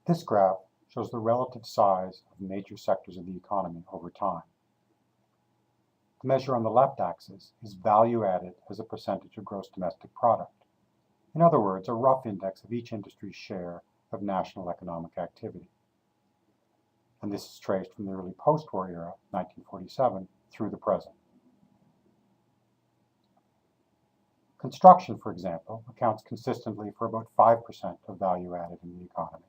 This graph shows the relative size of major sectors of the economy over time. The measure on the left axis is value added as a percentage of gross domestic product. In other words, a rough index of each industry's share of national economic activity. And this is traced from the early post-war era, 1947, through the present. Construction, for example, accounts consistently for about 5% of value added in the economy,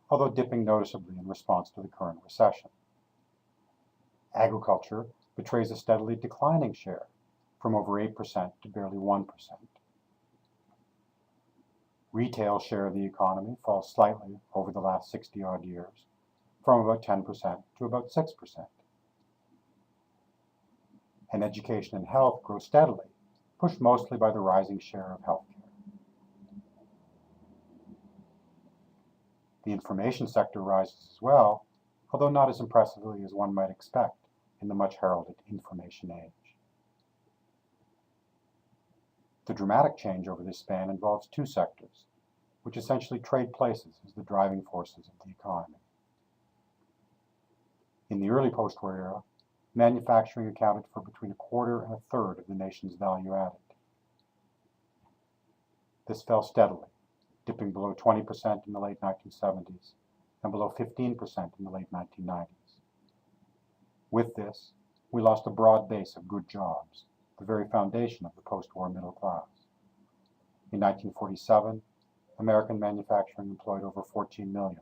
although dipping noticeably in response to the current recession. Agriculture betrays a steadily declining share, from over 8% to barely 1%. Retail share of the economy falls slightly over the last 60-odd years, from about 10% to about 6%. And education and health grow steadily, pushed mostly by the rising share of healthcare. The information sector rises as well, although not as impressively as one might expect in the much heralded information age. The dramatic change over this span involves two sectors, which essentially trade places as the driving forces of the economy. In the early post-war era, manufacturing accounted for between a quarter and a third of the nation's value added. This fell steadily, dipping below 20% in the late 1970s and below 15% in the late 1990s. With this, we lost a broad base of good jobs, the very foundation of the post-war middle class. In 1947, American manufacturing employed over 14 million,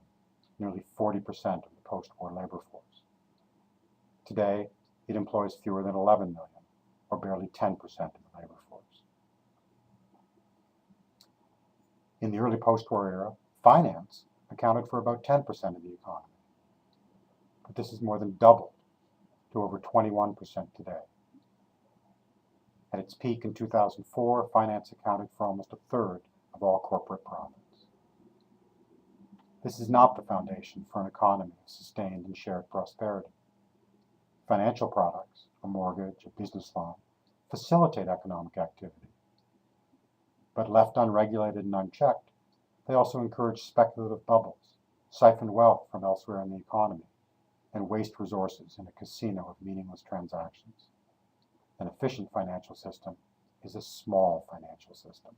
nearly 40% of the post-war labor force. Today, it employs fewer than 11 million, or barely 10% of the labor force. In the early post-war era, finance accounted for about 10% of the economy. But this has more than doubled to over 21% today. At its peak in 2004, finance accounted for almost a third of all corporate profits. This is not the foundation for an economy of sustained and shared prosperity. Financial products, a mortgage, a business loan, facilitate economic activity. But left unregulated and unchecked, they also encourage speculative bubbles, siphon wealth from elsewhere in the economy, and waste resources in a casino of meaningless transactions. An efficient financial system is a small financial system.